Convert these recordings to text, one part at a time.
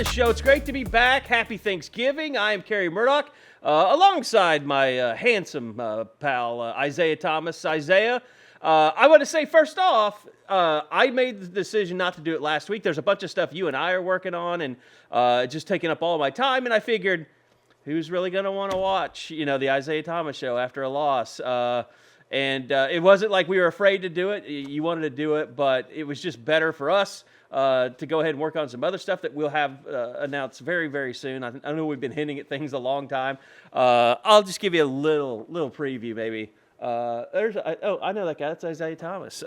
Show. It's great to be back. Happy Thanksgiving. I am Kerry Murdoch, alongside my handsome pal, Isaiah Thomas. Isaiah, I want to say first off, I made the decision not to do it last week. There's a bunch of stuff you and I are working on and just taking up all my time, and I figured, who's really going to want to watch, the Isaiah Thomas Show after a loss? And it wasn't like we were afraid to do it. You wanted to do it, but it was just better for us to go ahead and work on some other stuff that we'll have announced very, very soon. I know we've been hinting at things a long time. I'll just give you a little preview, maybe. I know that guy. That's Isaiah Thomas.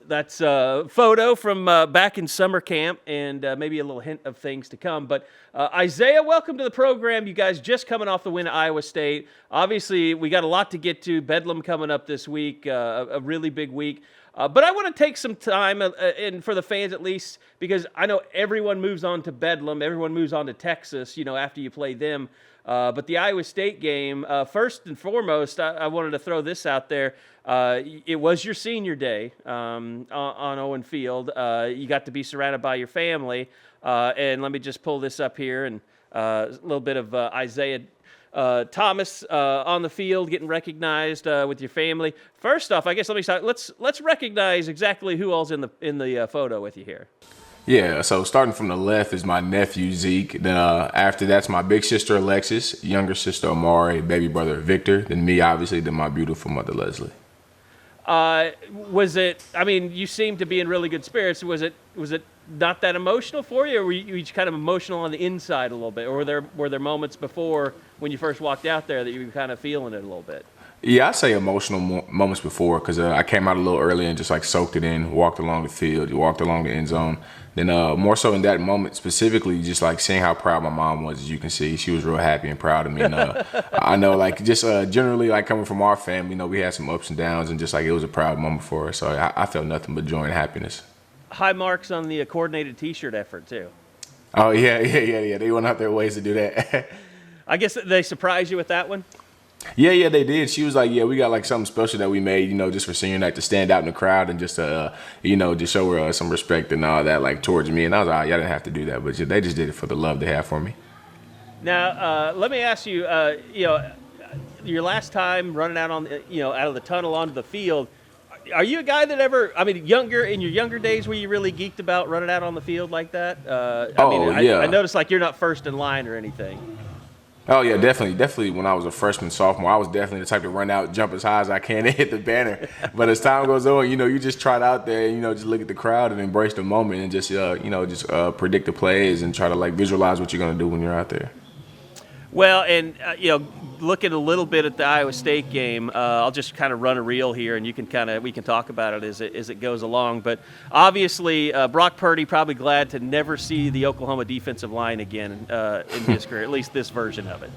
That's a photo from back in summer camp, and maybe a little hint of things to come. But Isaiah, welcome to the program. You guys just coming off the win at Iowa State. Obviously, we got a lot to get to. Bedlam coming up this week, a really big week. But I want to take some time, and for the fans at least, because I know everyone moves on to Bedlam, everyone moves on to Texas, after you play them. But the Iowa State game, first and foremost, I wanted to throw this out there. It was your senior day on Owen Field. You got to be surrounded by your family. And let me just pull this up here, and a little bit of Isaiah Thomas on the field, getting recognized with your family. First off, I guess let me start. Let's recognize exactly who all's in the photo with you here. Yeah, so starting from the left is my nephew Zeke. Then after that's my big sister Alexis, younger sister Amari, baby brother Victor. Then me, obviously. Then my beautiful mother Leslie. Was it? I mean, you seem to be in really good spirits. Was it not that emotional for you, or were you just kind of emotional on the inside a little bit, or were there moments before when you first walked out there that you were kind of feeling it a little bit? Yeah, I say emotional moments before, because I came out a little early and just like soaked it in, walked along the field, walked along the end zone. Then more so in that moment specifically, just like seeing how proud my mom was. As you can see, she was real happy and proud of me. And I know, like, just generally, like, coming from our family, we had some ups and downs, and just like it was a proud moment for us. So I felt nothing but joy and happiness. High marks on the coordinated T-shirt effort too. Oh yeah. They went out their ways to do that. I guess they surprised you with that one. Yeah, they did. She was like, yeah, we got like something special that we made, just for senior night to stand out in the crowd and just, just show her some respect and all that, like, towards me. And I was like, y'all didn't have to do that, but they just did it for the love they have for me. Now, let me ask you, your last time running out on, out of the tunnel onto the field, are you a guy that ever, in your younger days, were you really geeked about running out on the field like that? Yeah. I noticed like you're not first in line or anything. Oh, yeah, definitely. When I was a freshman, sophomore, I was definitely the type to run out, jump as high as I can, and hit the banner. But as time goes on, you just trot out there, just look at the crowd and embrace the moment and just, predict the plays and try to, like, visualize what you're going to do when you're out there. Well, and, looking a little bit at the Iowa State game, I'll just kind of run a reel here, and we can talk about it as it goes along. But obviously, Brock Purdy probably glad to never see the Oklahoma defensive line again in his career, at least this version of it.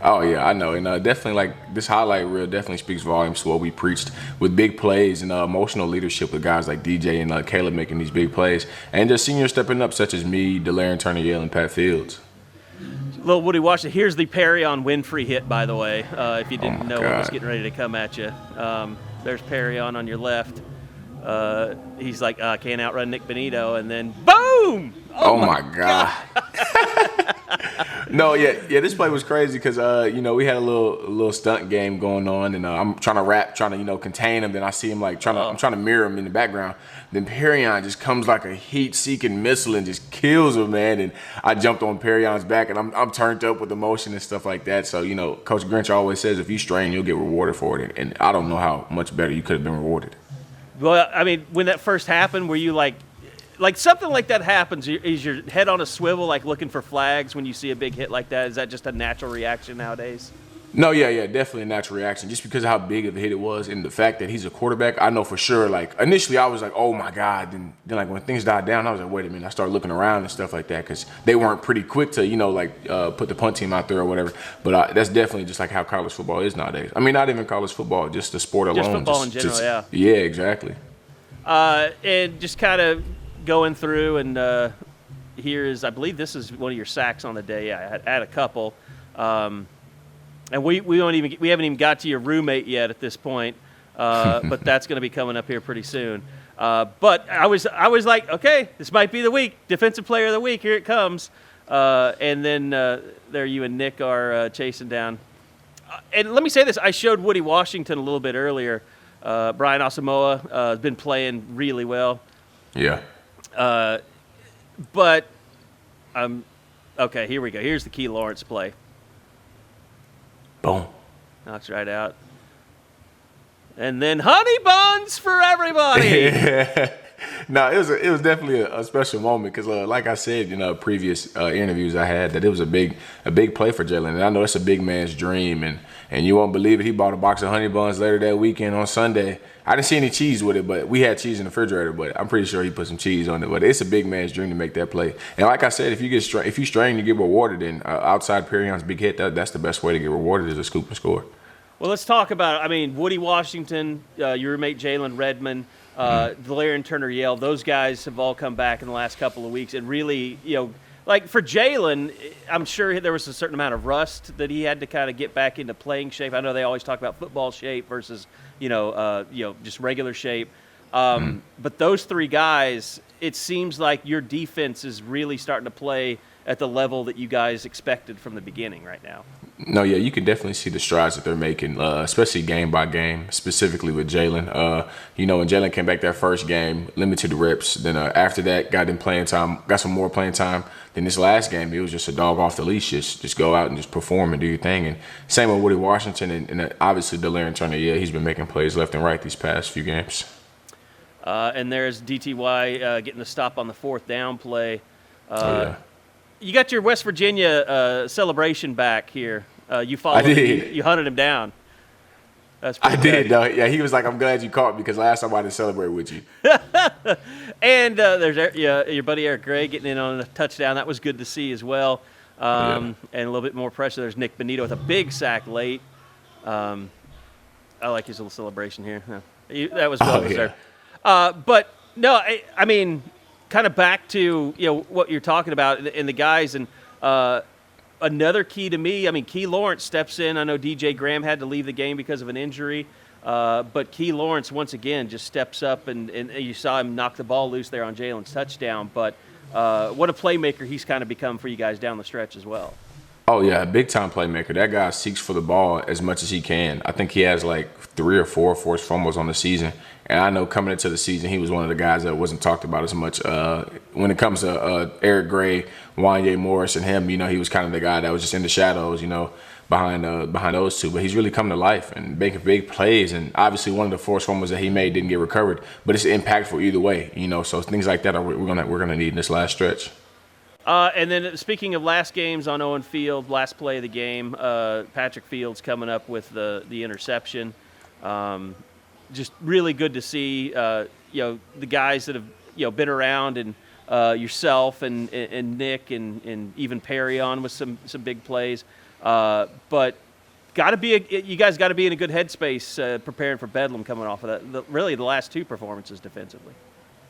Oh, yeah, I know. And definitely, like, this highlight reel definitely speaks volumes to what we preached with big plays and emotional leadership with guys like DJ and Caleb making these big plays. And just seniors stepping up, such as me, Delarian Turner-Yale, and Pat Fields. Little Woody Washington. Here's the Perry on Winfrey hit, by the way, if you didn't know what was getting ready to come at you. There's Perry on your left. He's like, can't outrun Nick Benito, and then boom! Oh my God. No, yeah, this play was crazy because, we had a little stunt game going on, and I'm trying to rap, trying to, contain him. Then I see him, like, I'm trying to mirror him in the background. Then Perryon just comes like a heat-seeking missile and just kills him, man. And I jumped on Perryon's back, and I'm turned up with emotion and stuff like that. So, Coach Grinch always says if you strain, you'll get rewarded for it. And I don't know how much better you could have been rewarded. Well, when that first happened, were you like something like that happens, is your head on a swivel, like looking for flags when you see a big hit like that? Is that just a natural reaction nowadays? No, yeah, definitely a natural reaction. Just because of how big of a hit it was, and the fact that he's a quarterback, I know for sure. Like initially, I was like, "Oh my God!" Then like when things died down, I was like, "Wait a minute!" I started looking around and stuff like that because they weren't pretty quick to put the punt team out there or whatever. But that's definitely just like how college football is nowadays. I mean, not even college football, just the sport alone. Just football in general, yeah. Yeah, exactly. And just kind of going through, and here is, I believe this is one of your sacks on the day. Yeah, I had a couple. And we haven't even got to your roommate yet at this point, but that's going to be coming up here pretty soon. But I was like, okay, this might be the week. Defensive Player of the Week, here it comes. And then there you and Nick are chasing down. And let me say this: I showed Woody Washington a little bit earlier. Brian Asamoah has been playing really well. Yeah. But okay, here we go. Here's the Key Lawrence play. Boom. Knocks right out. And then honey buns for everybody. No, it was definitely a special moment because, like I said in previous interviews I had, that it was a big play for Jalen, and I know it's a big man's dream, and you won't believe it. He bought a box of honey buns later that weekend on Sunday. I didn't see any cheese with it, but we had cheese in the refrigerator. But I'm pretty sure he put some cheese on it. But it's a big man's dream to make that play. And like I said, if you strain, you get rewarded. And outside Perion's big hit, that's the best way to get rewarded is a scoop and score. Well, let's talk about it. I mean, Woody Washington, your roommate Jalen Redmond, Valerian Turner-Yell, those guys have all come back in the last couple of weeks. And really, like for Jalen, I'm sure there was a certain amount of rust that he had to kind of get back into playing shape. I know they always talk about football shape versus just regular shape. But those three guys, it seems like your defense is really starting to play at the level that you guys expected from the beginning right now. No, yeah, you can definitely see the strides that they're making, especially game by game, specifically with Jalen. When Jalen came back that first game, limited reps. Then after that, got some more playing time. Then this last game, it was just a dog off the leash. Just go out and just perform and do your thing. And same with Woody Washington and obviously Valerian Turner. Yeah, he's been making plays left and right these past few games. And there's DTY getting the stop on the fourth down play. Yeah. You got your West Virginia celebration back here. You followed. I did. You hunted him down. That's pretty I did, though. Yeah, he was like, "I'm glad you caught me because last time I didn't celebrate with you." And there's your buddy Eric Gray getting in on a touchdown. That was good to see as well. And a little bit more pressure. There's Nick Benito with a big sack late. I like his little celebration here. That was well deserved. But no, I mean, kind of back to what you're talking about and the guys and. Another key to me, I mean, Key Lawrence steps in. I know DJ Graham had to leave the game because of an injury, but Key Lawrence, once again, just steps up, and you saw him knock the ball loose there on Jalen's touchdown. But what a playmaker he's kind of become for you guys down the stretch as well. Oh, yeah, big-time playmaker. That guy seeks for the ball as much as he can. I think he has like 3 or 4 forced fumbles on the season. And I know coming into the season, he was one of the guys that wasn't talked about as much. When it comes to Eric Gray, Wanye Morris, and him, he was kind of the guy that was just in the shadows, behind those two. But he's really come to life and making big plays. And obviously one of the forced fumbles that he made didn't get recovered. But it's impactful either way, So things like that we're gonna need in this last stretch. And then speaking of last games on Owen Field, last play of the game, Patrick Fields coming up with the interception. Just really good to see, the guys that have, been around and yourself and Nick and even Perry on with some big plays. But you guys got to be in a good headspace preparing for Bedlam coming off of that. Really, the last 2 performances defensively.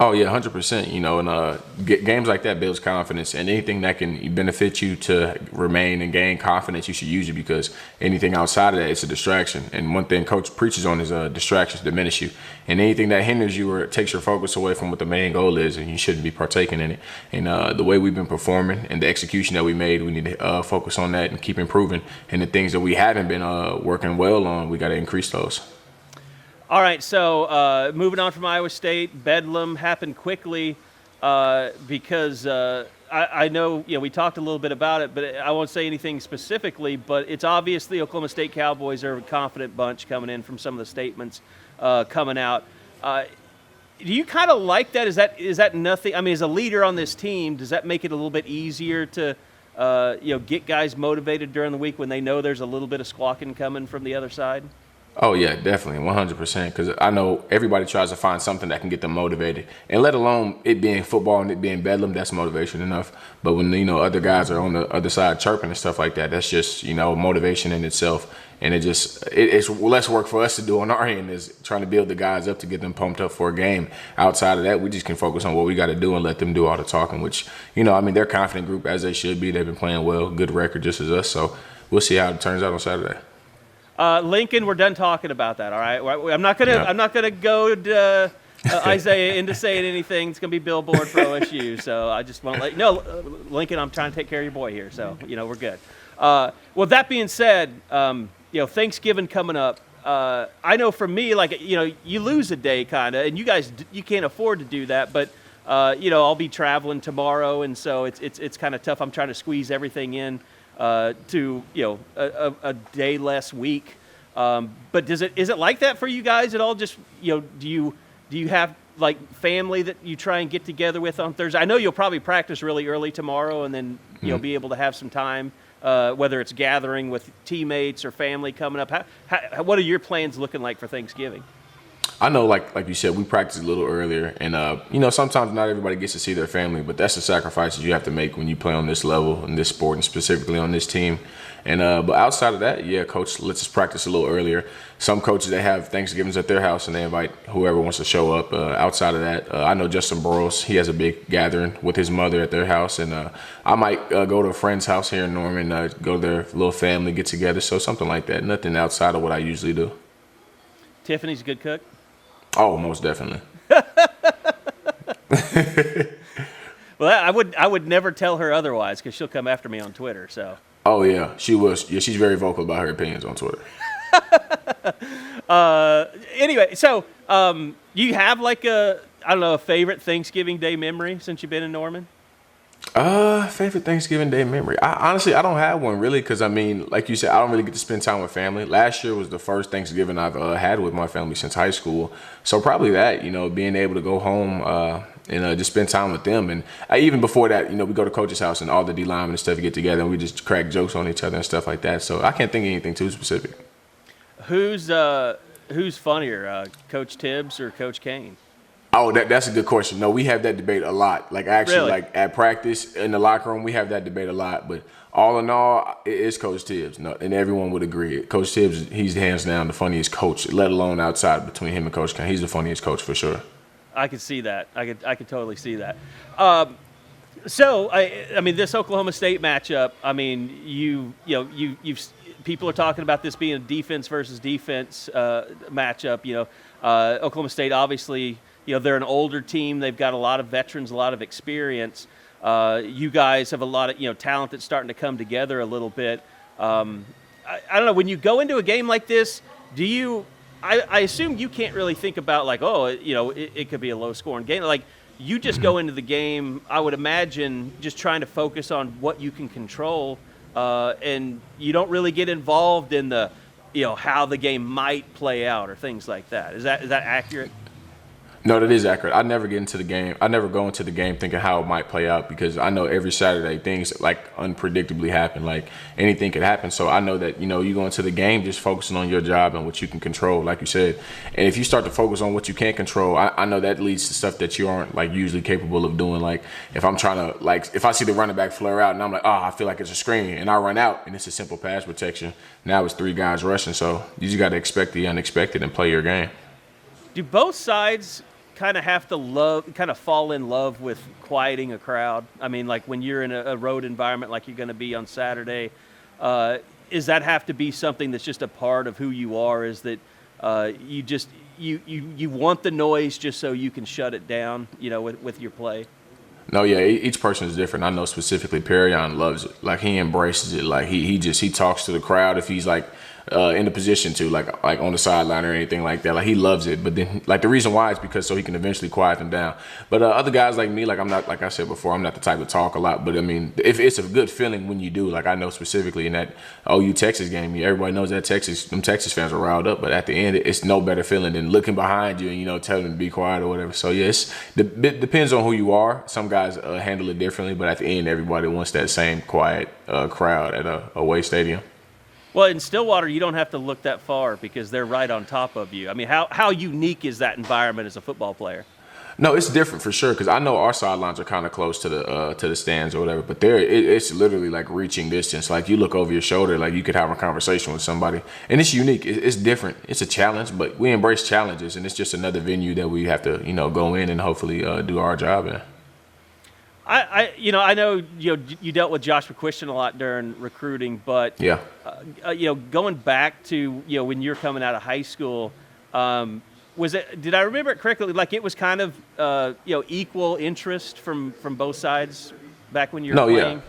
Oh, yeah, 100%. And games like that builds confidence, and anything that can benefit you to remain and gain confidence, you should use it because anything outside of that, it's a distraction. And one thing Coach preaches on is distractions diminish you. And anything that hinders you or takes your focus away from what the main goal is, and you shouldn't be partaking in it. And the way we've been performing and the execution that we made, we need to focus on that and keep improving. And the things that we haven't been working well on, we got to increase those. All right, so moving on from Iowa State, Bedlam happened quickly because I know we talked a little bit about it, but I won't say anything specifically. But it's obvious the Oklahoma State Cowboys are a confident bunch coming in from some of the statements coming out. Do you kind of like that? Is that nothing? I mean, as a leader on this team, does that make it a little bit easier to get guys motivated during the week when they know there's a little bit of squawking coming from the other side? Oh yeah, definitely, 100%. Because I know everybody tries to find something that can get them motivated, and let alone it being football and it being Bedlam, that's motivation enough. But when other guys are on the other side chirping and stuff like that, that's just motivation in itself. And it's less work for us to do on our end is trying to build the guys up to get them pumped up for a game. Outside of that, we just can focus on what we got to do and let them do all the talking. Which they're a confident group as they should be. They've been playing well, good record just as us. So we'll see how it turns out on Saturday. Lincoln, we're done talking about that. All right, I'm not gonna goad Isaiah into saying anything. It's gonna be billboard for OSU. So I just want to let you know, Lincoln, I'm trying to take care of your boy here. So we're good. Well, that being said, Thanksgiving coming up. I know for me, you lose a day kind of, and you guys you can't afford to do that. But I'll be traveling tomorrow, and so it's kind of tough. I'm trying to squeeze everything in. To a day less week, but is it like that for you guys at all? Just do you have like family that you try and get together with on Thursday? I know you'll probably practice really early tomorrow, and then you'll be able to have some time, whether it's gathering with teammates or family coming up. What are your plans looking like for Thanksgiving? I know, like you said, we practice a little earlier, and sometimes not everybody gets to see their family, but that's the sacrifices you have to make when you play on this level in this sport, and specifically on this team. And but outside of that, yeah, coach lets us practice a little earlier. Some coaches, they have Thanksgivings at their house, and they invite whoever wants to show up. Outside of that, I know Justin Burrows, he has a big gathering with his mother at their house, and I might go to a friend's house here in Norman, go to their little family get together, so something like that. Nothing outside of what I usually do. Tiffany's a good cook? Oh, most definitely. Well, I would never tell her otherwise because she'll come after me on Twitter. So. Oh yeah, she was. Yeah, she's very vocal about her opinions on Twitter. Anyway, so you have like a favorite Thanksgiving Day memory since you've been in Norman? Favorite Thanksgiving Day memory. Honestly, I don't have one really, because like you said, I don't really get to spend time with family. Last year was the first Thanksgiving I've had with my family since high school, so probably that, being able to go home and just spend time with them. And even before that, we go to coach's house and all the D linemen and stuff get together and we just crack jokes on each other and stuff like that. So I can't think of anything too specific. Who's funnier, Coach Tibbs or Coach Kane? Oh, that's a good question. No, we have that debate a lot. Like actually, really? Like at practice in the locker room, we have that debate a lot. But all in all, it is Coach Tibbs, and everyone would agree. Coach Tibbs, he's hands down the funniest coach, let alone outside between him and Coach Kane. He's the funniest coach for sure. I could see that. I could totally see that. So this Oklahoma State matchup. You've people are talking about this being a defense versus defense matchup. Oklahoma State obviously. They're an older team. They've got a lot of veterans, a lot of experience. You guys have a lot of, talent that's starting to come together a little bit. I don't know. When you go into a game like this, I assume you can't really think about like, it could be a low-scoring game. Like, you just go into the game, I would imagine, just trying to focus on what you can control, and you don't really get involved in the, how the game might play out or things like that. Is that accurate? No, that is accurate. I never get into the game. I never go into the game thinking how it might play out, because I know every Saturday things like unpredictably happen. Like anything could happen. So I know that, you go into the game just focusing on your job and what you can control, like you said. And if you start to focus on what you can't control, I know that leads to stuff that you aren't like usually capable of doing. Like if I'm trying to, like if I see the running back flare out and I'm like, I feel like it's a screen, and I run out and it's a simple pass protection. Now it's 3 guys rushing. So you just got to expect the unexpected and play your game. Do both sides kind of have to fall in love with quieting a crowd? Like when you're in a road environment like you're going to be on Saturday, does that have to be something that's just a part of who you are? Is that you want the noise just so you can shut it down, with your play? No, yeah, each person is different. I know specifically Perrion loves it. Like he embraces it. Like he talks to the crowd. If he's like in the position to, like on the sideline or anything like that. Like, he loves it. But then, like, the reason why is because so he can eventually quiet them down. But other guys like me, like, I'm not, like I said before, I'm not the type to talk a lot. But I mean, if it's a good feeling when you do, like, I know specifically in that OU Texas game, everybody knows that them Texas fans are riled up. But at the end, it's no better feeling than looking behind you and, you know, telling them to be quiet or whatever. So yeah, it depends on who you are. Some guys handle it differently, but at the end, everybody wants that same quiet crowd at a away stadium. Well, in Stillwater, you don't have to look that far because they're right on top of you. I mean, how unique is that environment as a football player? No, it's different for sure because I know our sidelines are kind of close to the stands or whatever, but it's literally like reaching distance. Like, you look over your shoulder, like you could have a conversation with somebody, and it's unique. It's different. It's a challenge, but we embrace challenges, and it's just another venue that we have to, you know, go in and hopefully do our job in. I know you dealt with Josh McCuistion a lot during recruiting, but yeah, going back to when you're coming out of high school, did I remember it correctly? Like, it was kind of equal interest from both sides back when you were playing.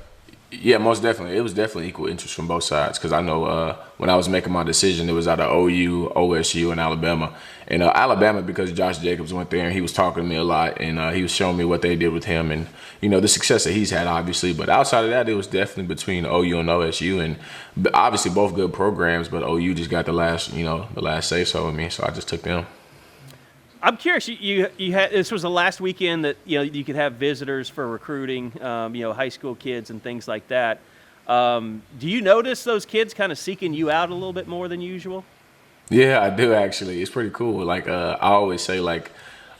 Yeah, most definitely. It was definitely equal interest from both sides because I know when I was making my decision, it was out of OU, OSU, and Alabama. And Alabama, because Josh Jacobs went there and he was talking to me a lot, and he was showing me what they did with him and, you know, the success that he's had, obviously. But outside of that, it was definitely between OU and OSU, and obviously both good programs, but OU just got the last say-so with me, so I just took them. I'm curious. You had, this was the last weekend that you could have visitors for recruiting, high school kids and things like that. Do you notice those kids kind of seeking you out a little bit more than usual? Yeah, I do actually. It's pretty cool. Like, I always say, like,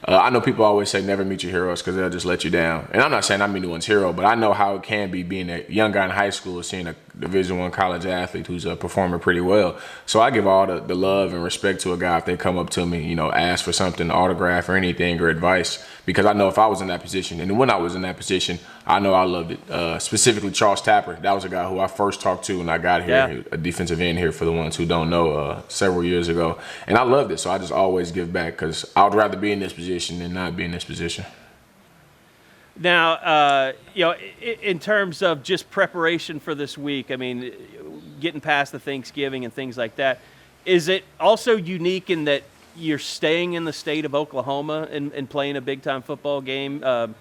I know people always say never meet your heroes because they'll just let you down. And I'm not saying I'm anyone's hero, but I know how it can be being a young guy in high school, seeing a Division I college athlete who's performing pretty well. So I give all the love and respect to a guy if they come up to me, ask for something, autograph or anything or advice, because I know if I was in that position, and when I was in that position, I know I loved it. Specifically, Charles Tapper. That was a guy who I first talked to when I got here, a defensive end here for the ones who don't know, several years ago. And I loved it, so I just always give back because I would rather be in this position than not be in this position. Now, in terms of just preparation for this week, I mean, getting past the Thanksgiving and things like that, is it also unique in that you're staying in the state of Oklahoma and playing a big-time football game? I'm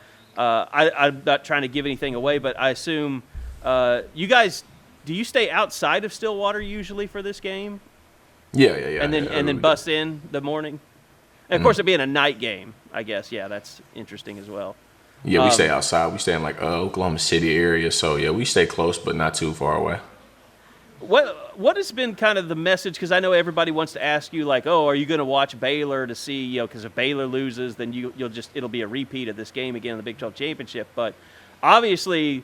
not trying to give anything away, but I assume you guys, do you stay outside of Stillwater usually for this game? Yeah. And then bust in the morning? And of course, it being a night game, I guess. Yeah, that's interesting as well. Yeah, we stay outside. We stay in like Oklahoma City area. So yeah, we stay close, but not too far away. What has been kind of the message? Because I know everybody wants to ask you, like, oh, are you going to watch Baylor to see, because if Baylor loses, then it'll be a repeat of this game again in the Big 12 championship. But obviously,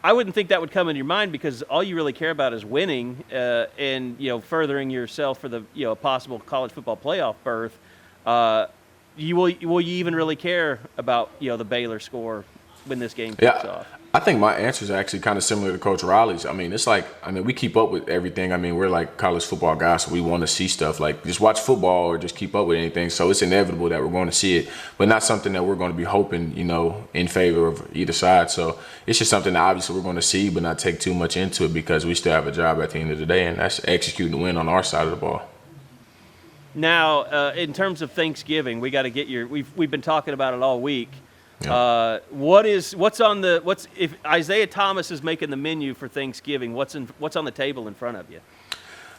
I wouldn't think that would come into your mind because all you really care about is winning and furthering yourself for the possible college football playoff berth. Will you even really care about the Baylor score when this game kicks off? I think my answer is actually kind of similar to Coach Riley's. I mean, it's like, we keep up with everything. I mean, we're like college football guys, so we want to see stuff like just watch football or just keep up with anything. So it's inevitable that we're going to see it, but not something that we're going to be hoping, in favor of either side. So it's just something that obviously we're going to see, but not take too much into it because we still have a job at the end of the day, and that's executing the win on our side of the ball. Now, in terms of Thanksgiving, we got to get we've been talking about it all week. Yeah. If Isaiah Thomas is making the menu for Thanksgiving, what's on the table in front of you?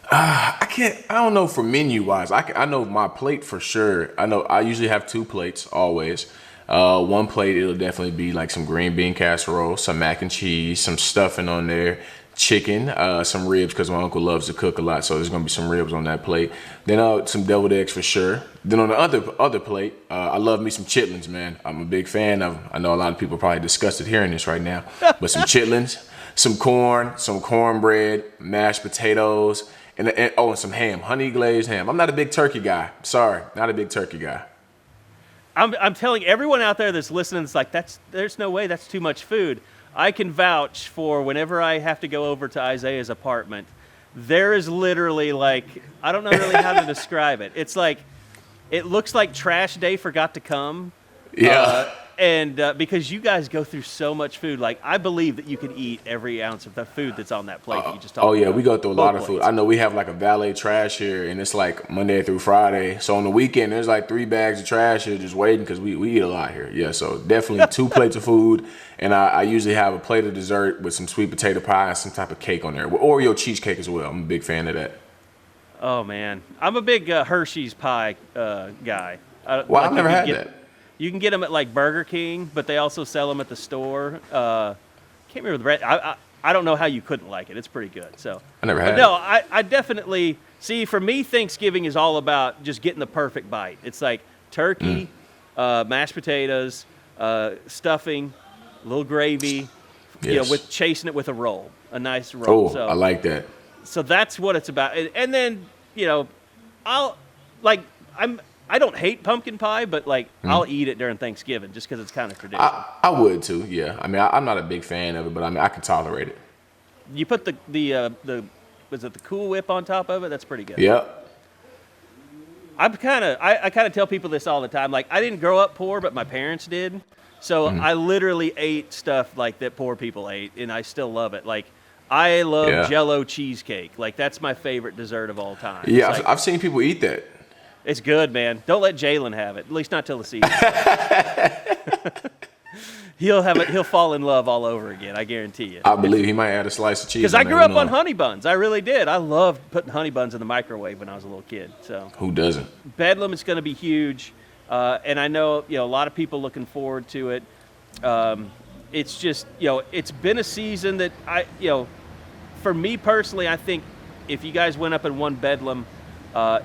I don't know for menu wise. I know my plate for sure. I know I usually have 2 plates always. One plate, it'll definitely be like some green bean casserole, some mac and cheese, some stuffing on there, chicken, some ribs because my uncle loves to cook a lot, so there's gonna be some ribs on that plate. Then some deviled eggs for sure. Then on the other plate, I love me some chitlins, man. I'm a big fan of. I know a lot of people are probably disgusted hearing this right now, but some chitlins, some corn, some cornbread, mashed potatoes, and some ham, honey glazed ham. I'm not a big turkey guy. Sorry, not a big turkey guy. I'm telling everyone out there that's listening, it's like there's no way that's too much food. I can vouch for whenever I have to go over to Isaiah's apartment, there is literally like, I don't know really how to describe it. It's like, it looks like trash day forgot to come. Yeah. And because you guys go through so much food, like I believe that you can eat every ounce of the food that's on that plate that you just talked about. We go through a lot of plates. food. I know we have like a valet trash here, and it's like Monday through Friday. So on the weekend, there's like 3 bags of trash here just waiting because we eat a lot here. Yeah, so definitely 2 plates of food, and I usually have a plate of dessert with some sweet potato pie and some type of cake on there. With Oreo cheesecake as well. I'm a big fan of that. Oh man, I'm a big Hershey's pie guy. Well, I've never had that. You can get them at like Burger King, but they also sell them at the store. Can't remember the brand. I don't know how you couldn't like it. It's pretty good. So I never had it. No, I definitely see. For me, Thanksgiving is all about just getting the perfect bite. It's like turkey, mashed potatoes, stuffing, a little gravy. Yes. With chasing it with a roll, a nice roll. Oh, I like that. So that's what it's about. And then I don't hate pumpkin pie, but I'll eat it during Thanksgiving just because it's kind of tradition. I would too, yeah. I mean, I'm not a big fan of it, but I mean, I can tolerate it. You put the was it the Cool Whip on top of it? That's pretty good. Yep. I kind of tell people this all the time. Like I didn't grow up poor, but my parents did. So I literally ate stuff like that poor people ate, and I still love it. Like I love Jell-O cheesecake. Like that's my favorite dessert of all time. Yeah, I've seen people eat that. It's good, man. Don't let Jalen have it. At least not till the season. He'll have it. He'll fall in love all over again. I guarantee you. I believe he might add a slice of cheese. Because I grew up on honey buns. I really did. I loved putting honey buns in the microwave when I was a little kid. So who doesn't? Bedlam is going to be huge, and I know a lot of people looking forward to it. It's just it's been a season that for me personally, I think if you guys went up and won Bedlam.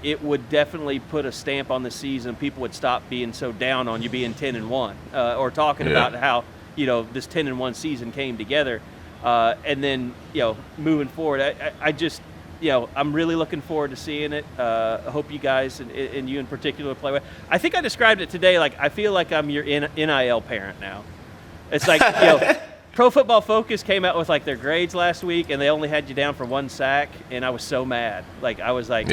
It would definitely put a stamp on the season. People would stop being so down on you being 10-1, or talking about how this 10-1 season came together, and then moving forward. I just I'm really looking forward to seeing it. I hope you guys and you in particular play well. I think I described it today like I feel like I'm your NIL parent now. It's like Pro Football Focus came out with like their grades last week, and they only had you down for 1 sack, and I was so mad. Like I was like,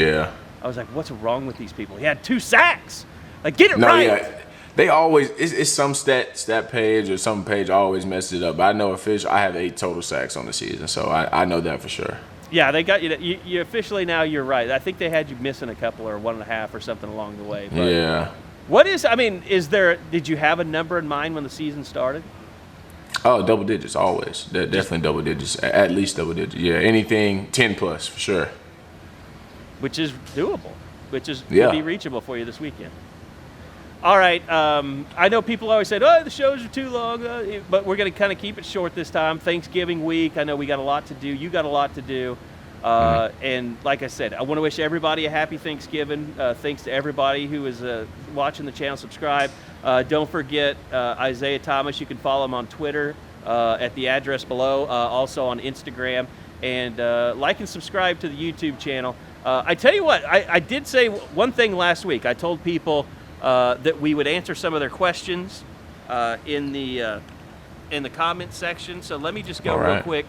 what's wrong with these people? He had 2 sacks. Like get it right. Yeah. They always it's some stat page or some page always messes it up. But I know officially I have 8 total sacks on the season, so I know that for sure. Yeah, they got you. You officially now. You're right. I think they had you missing a couple or 1.5 or something along the way. But yeah. What is? I mean, did you have a number in mind when the season started? Oh, double digits always. Definitely double digits. At least double digits. Yeah, anything 10 plus for sure. Which is doable. Which is could be reachable for you this weekend. All right. I know people always said, "Oh, the shows are too long," but we're going to kind of keep it short this time. Thanksgiving week. I know we got a lot to do. You got a lot to do. And like I said, I want to wish everybody a happy Thanksgiving. Thanks to everybody who is watching the channel. Subscribe. Don't forget Isaiah Thomas. You can follow him on Twitter at the address below. Also on Instagram. And like and subscribe to the YouTube channel. I tell you what, I did say one thing last week. I told people that we would answer some of their questions in the comment section. So let me just go real quick.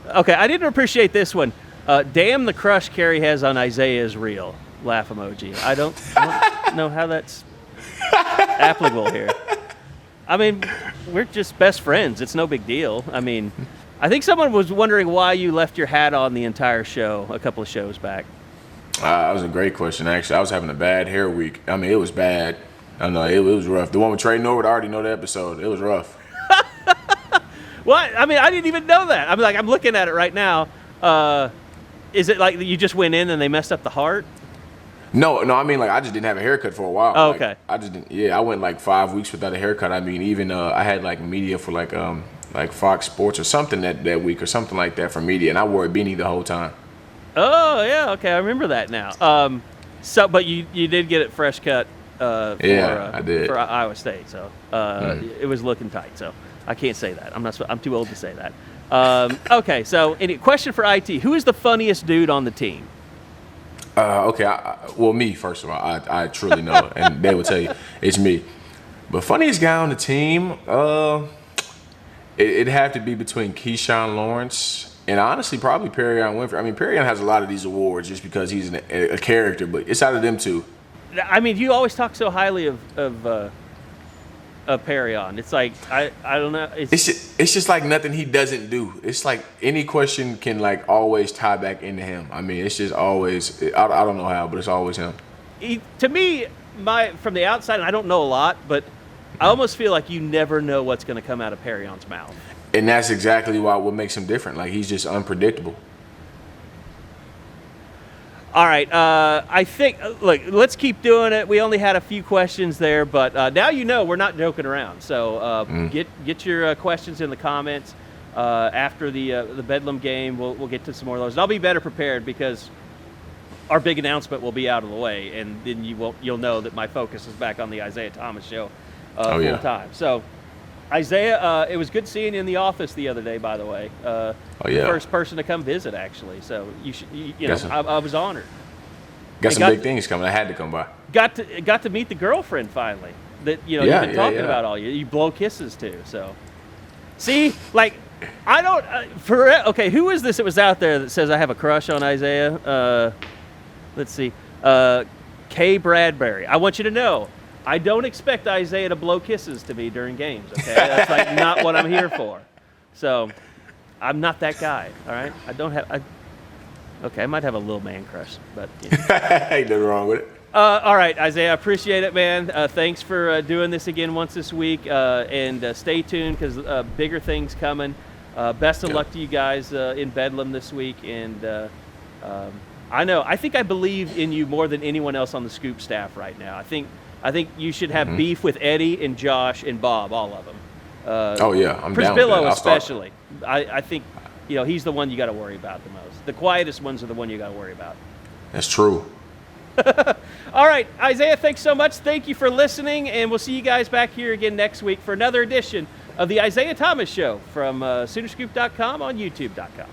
Okay, I didn't appreciate this one. Damn, the crush Carrie has on Isaiah is real. Laugh emoji. I don't know how that's applicable here. I mean, we're just best friends. It's no big deal. I mean, I think someone was wondering why you left your hat on the entire show a couple of shows back. That was a great question, actually. I was having a bad hair week. I mean, it was bad. I know, it was rough. The one with Trey Norwood, I already know the episode. It was rough. Well, I mean, I didn't even know that. I'm looking at it right now. Is it like you just went in and they messed up the heart? No, I mean, like, I just didn't have a haircut for a while. Oh, okay. I just didn't. Yeah, I went like 5 weeks without a haircut. I mean, even I had like media for like Fox Sports or something that week or something like that for media, and I wore a beanie the whole time. Oh yeah, okay, I remember that now. But you did get it fresh cut. I did for Iowa State, so it was looking tight. So I can't say that. I'm too old to say that. Okay, so any question for IT? Who is the funniest dude on the team? Okay, well, me first of all. I truly know, and they will tell you it's me. But funniest guy on the team, it'd have to be between Keyshawn Lawrence and honestly probably Perrion Winfrey. I mean, Perrion has a lot of these awards just because he's a character, but it's out of them two. I mean, you always talk so highly of of Perrion. It's like I don't know. It's just like nothing he doesn't do. It's like any question can like always tie back into him. I mean, it's just always. I don't know how, but it's always him. To me, from the outside, and I don't know a lot, but I almost feel like you never know what's going to come out of Perrion's mouth. And that's exactly what makes him different. Like, he's just unpredictable. All right, I think, look, let's keep doing it. We only had a few questions there, but now you know we're not joking around. So get your questions in the comments. After the Bedlam game, we'll get to some more of those. And I'll be better prepared because our big announcement will be out of the way, and then you'll know that my focus is back on the Isaiah Thomas show full time. So, Isaiah, it was good seeing you in the office the other day, by the way. The first person to come visit, actually. So I was honored. Got some big things coming. I had to come by. Got to meet the girlfriend finally. That you've been talking about all year. You blow kisses to. So, see, like I don't. Okay, who is this that was out there that says I have a crush on Isaiah? Let's see. Kay Bradbury. I want you to know, I don't expect Isaiah to blow kisses to me during games, okay? That's like not what I'm here for. So, I'm not that guy, all right? Okay, I might have a little man crush, but ain't nothing wrong with it. All right, Isaiah, I appreciate it, man. Thanks for doing this again once this week, and stay tuned because bigger things coming. Best of luck to you guys in Bedlam this week, and I think I believe in you more than anyone else on the Scoop staff right now. I think you should have beef with Eddie and Josh and Bob, all of them. I'm down with that. Especially. I think he's the one you got to worry about the most. The quietest ones are the one you got to worry about. That's true. All right, Isaiah, thanks so much. Thank you for listening, and we'll see you guys back here again next week for another edition of the Isaiah Thomas Show from SoonerScoop.com on YouTube.com.